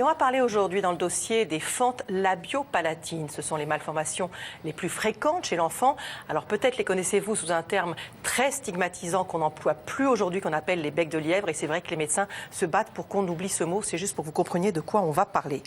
Et on va parler aujourd'hui dans le dossier des fentes labiopalatines. Ce sont les malformations les plus fréquentes chez l'enfant. Alors peut-être les connaissez-vous sous un terme très stigmatisant qu'on n'emploie plus aujourd'hui, qu'on appelle les becs de lièvre. Et c'est vrai que les médecins se battent pour qu'on oublie ce mot. C'est juste pour que vous compreniez de quoi on va parler.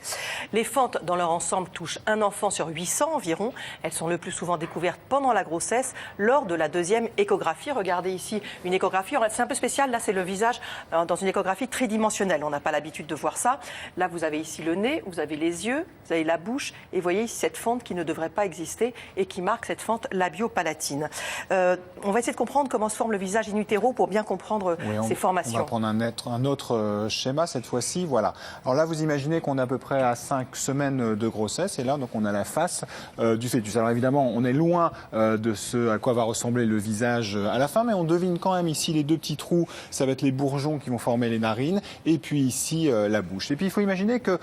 Les fentes dans leur ensemble touchent un enfant sur 800 environ. Elles sont le plus souvent découvertes pendant la grossesse, lors de la deuxième échographie. Regardez ici une échographie. C'est un peu spécial. Là, c'est le visage dans une échographie tridimensionnelle. On n'a pas l'habitude de voir ça. Là, vous avez ici le nez, vous avez les yeux, vous avez la bouche. Et vous voyez ici cette fente qui ne devrait pas exister et qui marque cette fente labiopalatine. On va essayer de comprendre comment se forme le visage in utero pour bien comprendre ces formations. On va prendre un autre schéma cette fois-ci. Voilà. Alors là, vous imaginez qu'on est à peu près à 5 semaines de grossesse. Et là, donc, on a la face du fœtus. Alors évidemment, on est loin de ce à quoi va ressembler le visage à la fin, mais on devine quand même ici les deux petits trous. Ça va être les bourgeons qui vont former les narines. Et puis ici, la bouche. Et puis, il faut imaginer que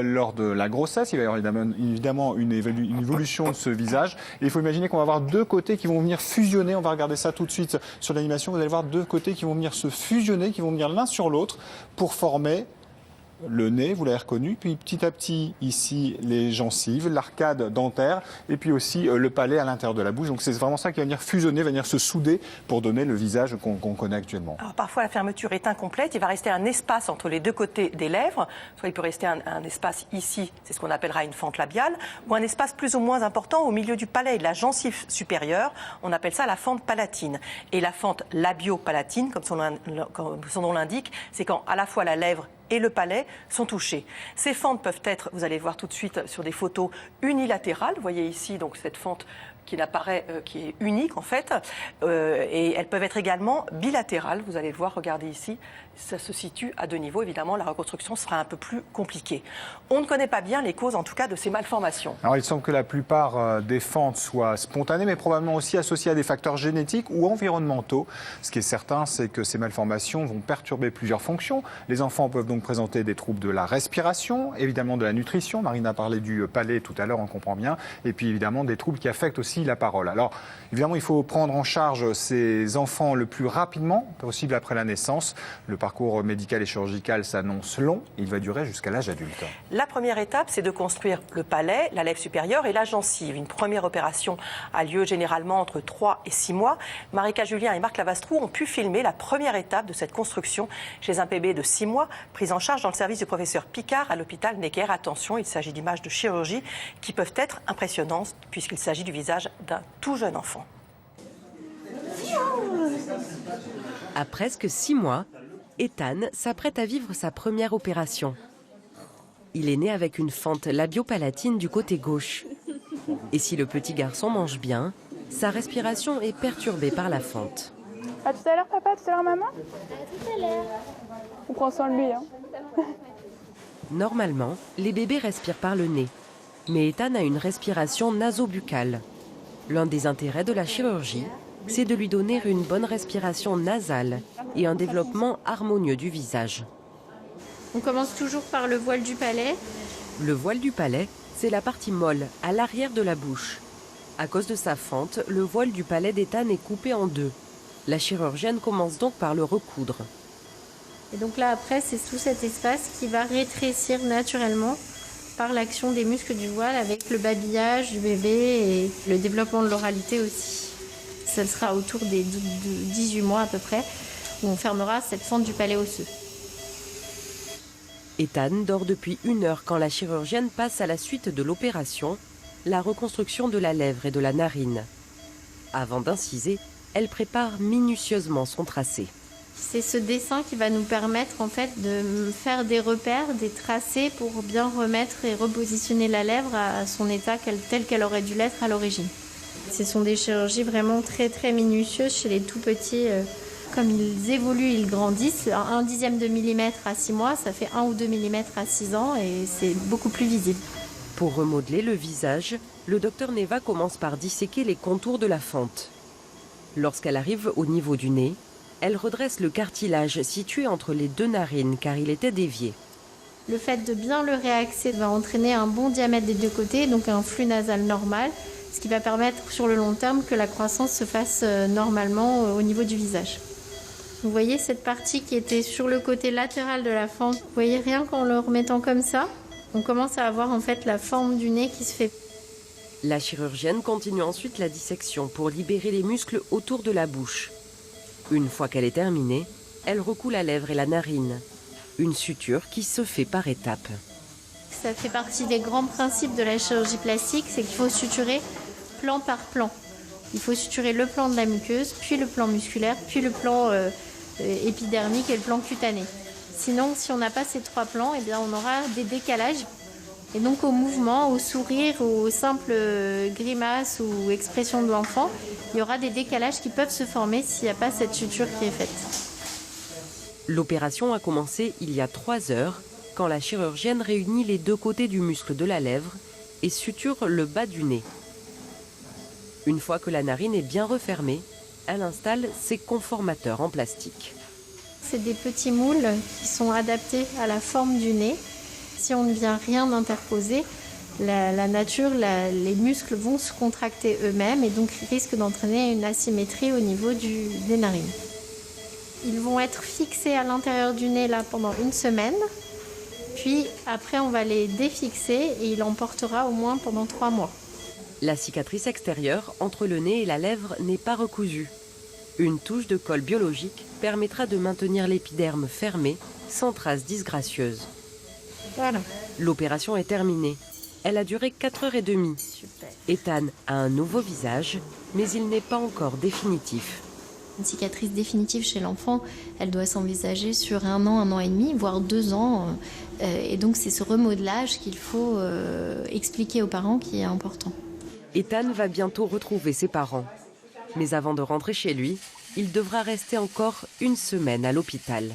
lors de la grossesse, il va y avoir évidemment une évolution de ce visage. Et il faut imaginer qu'on va avoir deux côtés qui vont venir fusionner. On va regarder ça tout de suite sur l'animation. Vous allez voir deux côtés qui vont venir se fusionner, qui vont venir l'un sur l'autre pour former le nez, vous l'avez reconnu, puis petit à petit, ici, les gencives, l'arcade dentaire, et puis aussi le palais à l'intérieur de la bouche. Donc c'est vraiment ça qui va venir fusionner, va venir se souder pour donner le visage qu'on connaît actuellement. Alors parfois, la fermeture est incomplète. Il va rester un espace entre les deux côtés des lèvres. Soit il peut rester un espace ici, c'est ce qu'on appellera une fente labiale, ou un espace plus ou moins important au milieu du palais et de la gencive supérieure. On appelle ça la fente palatine. Et la fente labiopalatine, comme son nom l'indique, c'est quand à la fois la lèvre et le palais sont touchés. Ces fentes peuvent être, vous allez le voir tout de suite sur des photos, unilatérales. Vous voyez ici donc cette fente qui est unique en fait, et elles peuvent être également bilatérales. Vous allez le voir, regardez ici, ça se situe à deux niveaux. Évidemment, la reconstruction sera un peu plus compliquée. On ne connaît pas bien les causes, en tout cas, de ces malformations. Alors, il semble que la plupart des fentes soient spontanées, mais probablement aussi associées à des facteurs génétiques ou environnementaux. Ce qui est certain, c'est que ces malformations vont perturber plusieurs fonctions. Les enfants peuvent donc présenter des troubles de la respiration, évidemment de la nutrition. Marine a parlé du palais tout à l'heure, on comprend bien. Et puis, évidemment, des troubles qui affectent aussi la parole. Alors, évidemment, il faut prendre en charge ces enfants le plus rapidement possible après la naissance. Le parcours médical et chirurgical s'annonce long. Il va durer jusqu'à l'âge adulte. La première étape, c'est de construire le palais, la lèvre supérieure et la gencive. Une première opération a lieu généralement entre 3 et 6 mois. Marika Julien et Marc Lavastrou ont pu filmer la première étape de cette construction chez un bébé de 6 mois, prise en charge dans le service du professeur Picard à l'hôpital Necker. Attention, il s'agit d'images de chirurgie qui peuvent être impressionnantes puisqu'il s'agit du visage d'un tout jeune enfant. À presque 6 mois, Ethan s'apprête à vivre sa première opération. Il est né avec une fente labiopalatine du côté gauche. Et si le petit garçon mange bien, sa respiration est perturbée par la fente. À tout à l'heure, papa, à tout à l'heure, maman. À tout à l'heure. On prend soin de lui, hein. Normalement, les bébés respirent par le nez. Mais Ethan a une respiration nasobuccale. L'un des intérêts de la chirurgie, c'est de lui donner une bonne respiration nasale et un développement harmonieux du visage. On commence toujours par le voile du palais. Le voile du palais, c'est la partie molle, à l'arrière de la bouche. À cause de sa fente, le voile du palais d'Ethan est coupé en deux. La chirurgienne commence donc par le recoudre. Et donc là, après, c'est tout cet espace qui va rétrécir naturellement par l'action des muscles du voile avec le babillage du bébé et le développement de l'oralité aussi. Ça sera autour des 18 mois à peu près où on fermera cette fente du palais osseux. Ethan dort depuis 1 heure quand la chirurgienne passe à la suite de l'opération, la reconstruction de la lèvre et de la narine. Avant d'inciser, elle prépare minutieusement son tracé. C'est ce dessin qui va nous permettre en fait de faire des repères, des tracés pour bien remettre et repositionner la lèvre à son état tel qu'elle aurait dû l'être à l'origine. Ce sont des chirurgies vraiment très très minutieuses chez les tout petits. Comme ils évoluent, ils grandissent. 1/10 de millimètre à 6 mois, ça fait 1 ou 2 millimètres à 6 ans et c'est beaucoup plus visible. Pour remodeler le visage, le docteur Neva commence par disséquer les contours de la fente. Lorsqu'elle arrive au niveau du nez, elle redresse le cartilage situé entre les deux narines car il était dévié. Le fait de bien le réaxer va entraîner un bon diamètre des deux côtés, donc un flux nasal normal, ce qui va permettre sur le long terme que la croissance se fasse normalement au niveau du visage. Vous voyez cette partie qui était sur le côté latéral de la fente. Vous voyez, rien qu'en le remettant comme ça, on commence à avoir en fait la forme du nez qui se fait. La chirurgienne continue ensuite la dissection pour libérer les muscles autour de la bouche. Une fois qu'elle est terminée, elle recoue la lèvre et la narine. Une suture qui se fait par étapes. Ça fait partie des grands principes de la chirurgie plastique, c'est qu'il faut suturer plan par plan. Il faut suturer le plan de la muqueuse, puis le plan musculaire, puis le plan épidermique et le plan cutané. Sinon, si on n'a pas ces 3 plans, eh bien, on aura des décalages. Et donc au mouvement, au sourire, aux simples grimaces ou expressions de l'enfant, il y aura des décalages qui peuvent se former s'il n'y a pas cette suture qui est faite. L'opération a commencé il y a 3 heures, quand la chirurgienne réunit les 2 côtés du muscle de la lèvre et suture le bas du nez. Une fois que la narine est bien refermée, elle installe ses conformateurs en plastique. C'est des petits moules qui sont adaptés à la forme du nez. Si on ne vient rien interposer, la nature, les muscles vont se contracter eux-mêmes et donc risquent d'entraîner une asymétrie au niveau des narines. Ils vont être fixés à l'intérieur du nez là pendant 1 semaine. Puis après, on va les défixer et il en portera au moins pendant 3 mois. La cicatrice extérieure entre le nez et la lèvre n'est pas recousue. Une touche de colle biologique permettra de maintenir l'épiderme fermé, sans trace disgracieuse. Voilà. L'opération est terminée. Elle a duré 4h30. Super. Ethan a un nouveau visage, mais il n'est pas encore définitif. Une cicatrice définitive chez l'enfant, elle doit s'envisager sur 1 an et demi, voire 2 ans. Et donc c'est ce remodelage qu'il faut expliquer aux parents qui est important. Ethan va bientôt retrouver ses parents. Mais avant de rentrer chez lui, il devra rester encore 1 semaine à l'hôpital.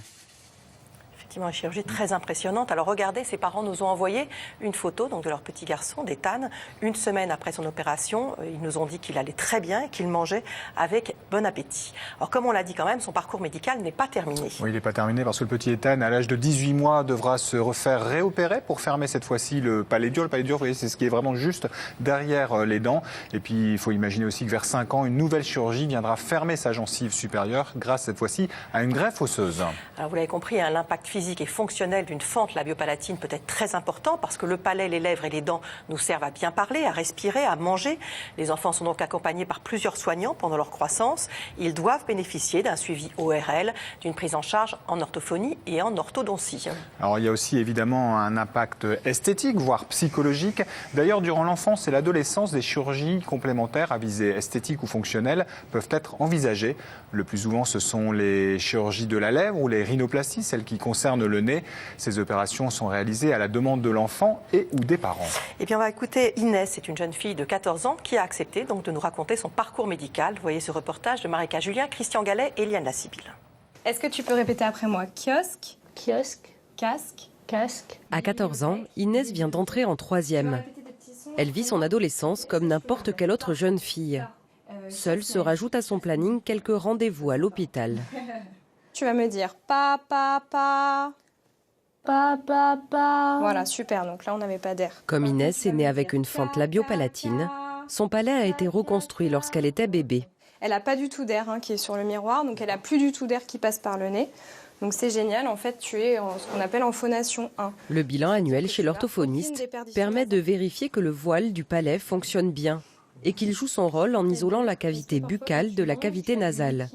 Effectivement, une chirurgie très impressionnante. Alors regardez, ses parents nous ont envoyé une photo donc, de leur petit garçon, d'Ethan. 1 semaine après son opération, ils nous ont dit qu'il allait très bien et qu'il mangeait avec bon appétit. Alors comme on l'a dit quand même, son parcours médical n'est pas terminé. Oui, il n'est pas terminé parce que le petit Ethan, à l'âge de 18 mois, devra se refaire réopérer pour fermer cette fois-ci le palais dur. Le palais dur, vous voyez, c'est ce qui est vraiment juste derrière les dents. Et puis, il faut imaginer aussi que vers 5 ans, une nouvelle chirurgie viendra fermer sa gencive supérieure grâce cette fois-ci à une greffe osseuse. Alors vous l'avez compris, hein, l'impact physique et fonctionnel d'une fente labiopalatine peut être très important parce que le palais, les lèvres et les dents nous servent à bien parler, à respirer, à manger. Les enfants sont donc accompagnés par plusieurs soignants pendant leur croissance. Ils doivent bénéficier d'un suivi ORL, d'une prise en charge en orthophonie et en orthodontie. Alors il y a aussi évidemment un impact esthétique, voire psychologique. D'ailleurs, durant l'enfance et l'adolescence, des chirurgies complémentaires à visée esthétique ou fonctionnelle peuvent être envisagées. Le plus souvent, ce sont les chirurgies de la lèvre ou les rhinoplasties, celles qui concernent le nez. Ces opérations sont réalisées à la demande de l'enfant et ou des parents. Et bien on va écouter Inès, c'est une jeune fille de 14 ans qui a accepté donc de nous raconter son parcours médical. Vous voyez ce reportage de Marika Julien, Christian Gallet et Liane Lassibille. Est-ce que tu peux répéter après moi? Kiosque, Kiosque, casque, casque. À 14 ans, Inès vient d'entrer en 3e. Elle vit son adolescence comme n'importe quelle autre jeune fille. Seule se rajoute à son planning quelques rendez-vous à l'hôpital. Tu vas me dire papa. Papa. Voilà, super. Donc là, on n'avait pas d'air. Comme Inès est née avec une fente labiopalatine, son palais a été reconstruit lorsqu'elle était bébé. Elle n'a pas du tout d'air qui est sur le miroir, donc elle n'a plus du tout d'air qui passe par le nez. Donc c'est génial, en fait, tu es en ce qu'on appelle en phonation 1. Le bilan annuel chez l'orthophoniste permet de vérifier que le voile du palais fonctionne bien et qu'il joue son rôle en isolant la cavité buccale de la cavité nasale.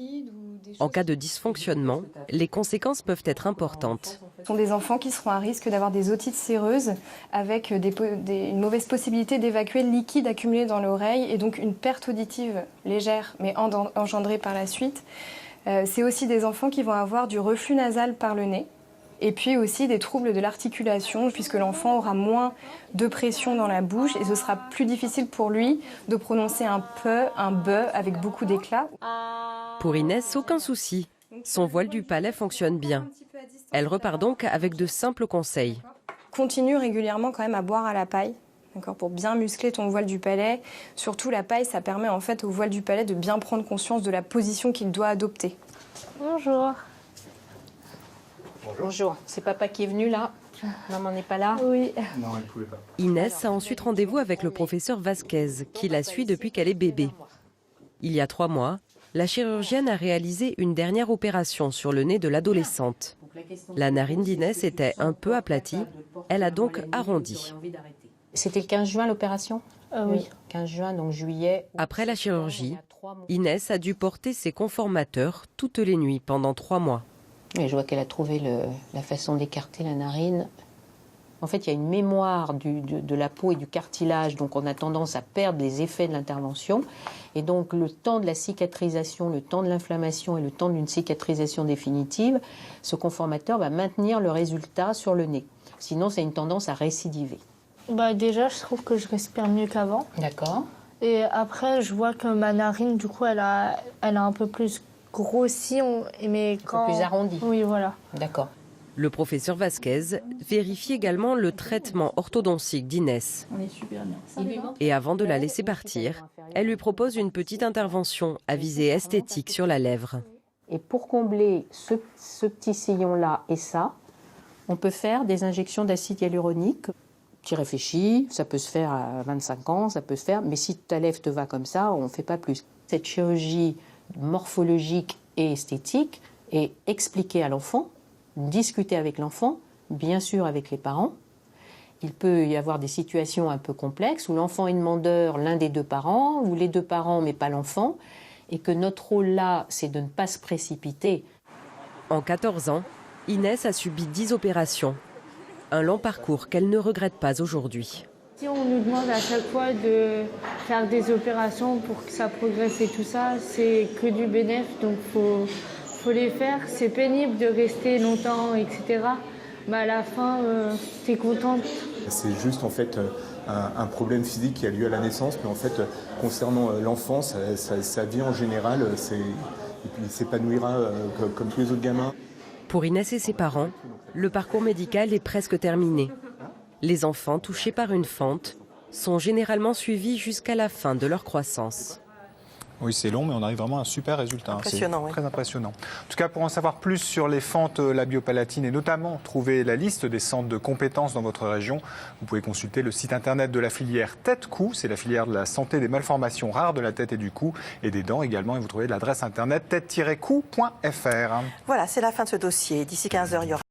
En cas de dysfonctionnement, les conséquences peuvent être importantes. Ce sont des enfants qui seront à risque d'avoir des otites séreuses avec une mauvaise possibilité d'évacuer le liquide accumulé dans l'oreille et donc une perte auditive légère mais engendrée par la suite. C'est aussi des enfants qui vont avoir du reflux nasal par le nez et puis aussi des troubles de l'articulation puisque l'enfant aura moins de pression dans la bouche et ce sera plus difficile pour lui de prononcer un peu, un be avec beaucoup d'éclat. Pour Inès, aucun souci. Son voile du palais fonctionne bien. Elle repart donc avec de simples conseils. Continue régulièrement quand même à boire à la paille, d'accord, pour bien muscler ton voile du palais. Surtout la paille, ça permet en fait au voile du palais de bien prendre conscience de la position qu'il doit adopter. Bonjour. Bonjour, c'est papa qui est venu là. Maman n'est pas là. Oui. Non, elle ne pouvait pas. Inès a ensuite rendez-vous avec le professeur Vasquez, qui la suit depuis qu'elle est bébé. Il y a 3 mois, la chirurgienne a réalisé une dernière opération sur le nez de l'adolescente. La narine d'Inès était un peu aplatie, elle a donc arrondi. C'était le 15 juin l'opération ? Oui. 15 juin, donc juillet. Après la chirurgie, Inès a dû porter ses conformateurs toutes les nuits pendant 3 mois. Et je vois qu'elle a trouvé la façon d'écarter la narine. En fait, il y a une mémoire de la peau et du cartilage, donc on a tendance à perdre les effets de l'intervention. Et donc le temps de la cicatrisation, le temps de l'inflammation et le temps d'une cicatrisation définitive, ce conformateur va maintenir le résultat sur le nez. Sinon, c'est une tendance à récidiver. Déjà, je trouve que je respire mieux qu'avant. D'accord. Et après, je vois que ma narine, du coup, elle a un peu plus grossi, mais quand... Un peu plus arrondi. Oui, voilà. D'accord. Le professeur Vasquez vérifie également le traitement orthodontique d'Inès. On est super bien. Et avant de la laisser partir, elle lui propose une petite intervention à visée esthétique sur la lèvre. Et pour combler ce petit sillon-là et ça, on peut faire des injections d'acide hyaluronique. Tu réfléchis, ça peut se faire à 25 ans, ça peut se faire, mais si ta lèvre te va comme ça, on ne fait pas plus. Cette chirurgie morphologique et esthétique est expliquée à l'enfant, discutée avec l'enfant, bien sûr avec les parents. Il peut y avoir des situations un peu complexes où l'enfant est demandeur, l'un des 2 parents, ou les 2 parents mais pas l'enfant, et que notre rôle là, c'est de ne pas se précipiter. En 14 ans, Inès a subi 10 opérations. Un long parcours qu'elle ne regrette pas aujourd'hui. Si on nous demande à chaque fois de faire des opérations pour que ça progresse et tout ça, c'est que du bénéfice, donc faut les faire. C'est pénible de rester longtemps, etc. Mais à la fin, t'es contente. C'est juste en fait un problème physique qui a lieu à la naissance, mais en fait concernant l'enfant, sa vie en général, il s'épanouira comme tous les autres gamins. Pour Inès et ses parents, le parcours médical est presque terminé. Les enfants touchés par une fente sont généralement suivis jusqu'à la fin de leur croissance. Oui, c'est long, mais on arrive vraiment à un super résultat. Impressionnant, C'est très impressionnant. En tout cas, pour en savoir plus sur les fentes labiopalatines et notamment trouver la liste des centres de compétences dans votre région, vous pouvez consulter le site internet de la filière Tête-Cou. C'est la filière de la santé des malformations rares de la tête et du cou et des dents également. Et vous trouvez l'adresse internet tête-cou.fr. Voilà, c'est la fin de ce dossier. D'ici 15 h, il y aura